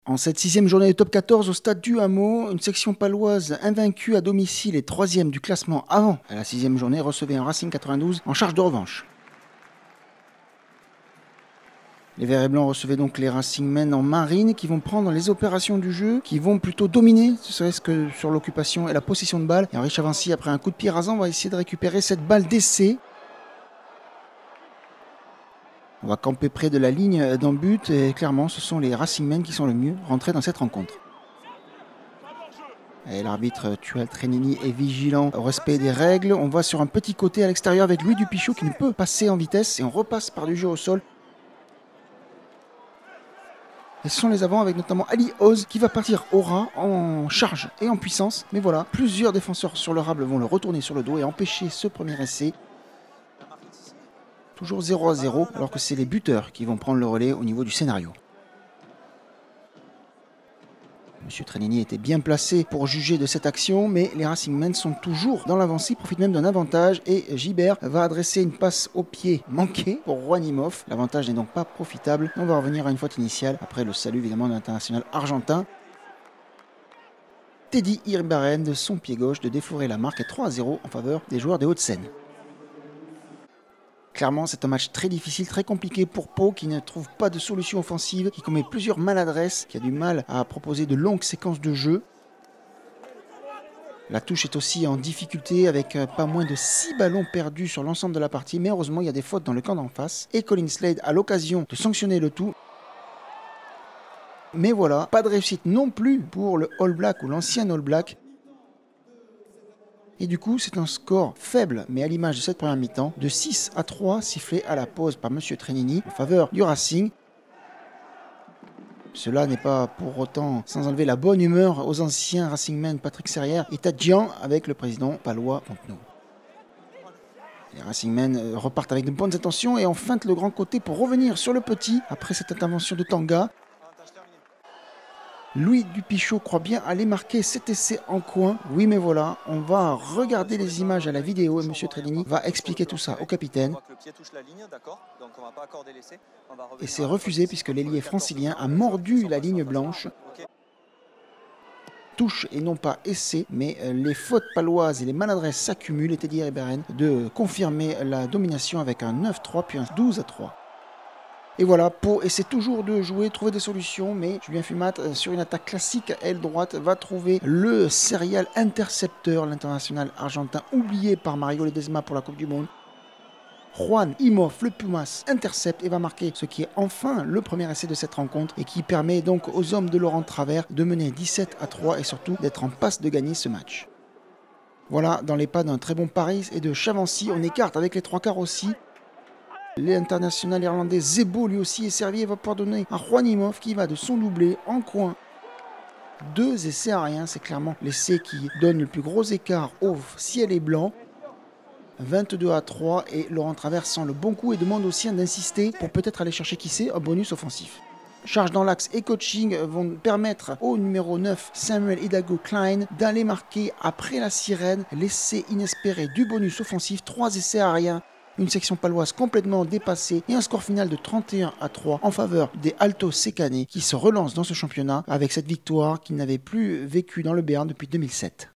En cette 6e journée de top 14 au stade du Hameau, une section paloise invaincue à domicile et 3e du classement avant la 6e journée recevait un Racing 92 en charge de revanche. Les Verts et Blancs recevaient donc les Racingmen en marine qui vont prendre les opérations du jeu, qui vont plutôt dominer, ce serait-ce que sur l'occupation et la possession de balle. Et Henri Chavancy, après un coup de pied rasant, va essayer de récupérer cette balle d'essai. On va camper près de la ligne d'un but et clairement ce sont les Racingmen qui sont le mieux rentrés dans cette rencontre. Et l'arbitre Tual Trenini est vigilant au respect des règles. On va sur un petit côté à l'extérieur avec Louis Dupichot qui ne peut passer en vitesse et on repasse par du jeu au sol. Et ce sont les avants avec notamment Ali Oz qui va partir au ras en charge et en puissance. Mais voilà, plusieurs défenseurs sur le rable vont le retourner sur le dos et empêcher ce premier essai. Toujours 0-0, alors que c'est les buteurs qui vont prendre le relais au niveau du scénario. Monsieur Trenini était bien placé pour juger de cette action, mais les Racingmen sont toujours dans l'avancée, profitent même d'un avantage et Gibert va adresser une passe au pied manquée pour Juanimov. L'avantage n'est donc pas profitable. On va revenir à une faute initiale après le salut évidemment de l'international argentin. Teddy Irbaren de son pied gauche de déflorer la marque 3-0 en faveur des joueurs des Hauts-de-Seine. Clairement, c'est un match très difficile, très compliqué pour Pau qui ne trouve pas de solution offensive, qui commet plusieurs maladresses, qui a du mal à proposer de longues séquences de jeu. La touche est aussi en difficulté avec pas moins de 6 ballons perdus sur l'ensemble de la partie, mais heureusement il y a des fautes dans le camp d'en face et Colin Slade a l'occasion de sanctionner le tout. Mais voilà, pas de réussite non plus pour le All Black ou l'ancien All Black. Et du coup, c'est un score faible, mais à l'image de cette première mi-temps, de 6-3 sifflé à la pause par M. Trenini en faveur du Racing. Cela n'est pas pour autant sans enlever la bonne humeur aux anciens Racingmen Patrick Serrière et Tadjian avec le président palois Pontenot. Les Racingmen repartent avec de bonnes intentions et en feinte le grand côté pour revenir sur le petit après cette intervention de Tanga. Louis Dupichot croit bien aller marquer cet essai en coin. Oui, mais voilà, on va regarder les images à la vidéo et M. Trenini va expliquer tout ça au capitaine. Et c'est refusé puisque l'ailier francilien a mordu la ligne blanche. Touche et non pas essai, mais les fautes paloises et les maladresses s'accumulent et Teddy Irbaren de confirmer la domination avec un 9-3 puis un 12-3. Et voilà, Pau essaie toujours de jouer, trouver des solutions, mais Julien Fumat, sur une attaque classique à aile droite, va trouver le serial intercepteur, l'international argentin oublié par Mario Ledesma pour la Coupe du Monde. Juan Imhoff, le Pumas, intercepte et va marquer ce qui est enfin le premier essai de cette rencontre et qui permet donc aux hommes de Laurent Travers de mener 17-3 et surtout d'être en passe de gagner ce match. Voilà, dans les pas d'un très bon Paris et de Chavancy, on écarte avec les trois quarts aussi. L'international irlandais Zebo lui aussi est servi et va pouvoir donner à Juanimov qui va de son doublé en coin. 2 essais à rien, c'est clairement l'essai qui donne le plus gros écart au ciel et blanc. 22-3 et Laurent Travers sent le bon coup et demande aux siens d'insister pour peut-être aller chercher qui sait un bonus offensif. Charge dans l'axe et coaching vont permettre au numéro 9 Samuel Hidalgo Klein d'aller marquer après la sirène l'essai inespéré du bonus offensif. 3 essais à rien. Une section paloise complètement dépassée et un score final de 31-3 en faveur des Altos Sekane qui se relancent dans ce championnat avec cette victoire qu'ils n'avaient plus vécue dans le Béarn depuis 2007.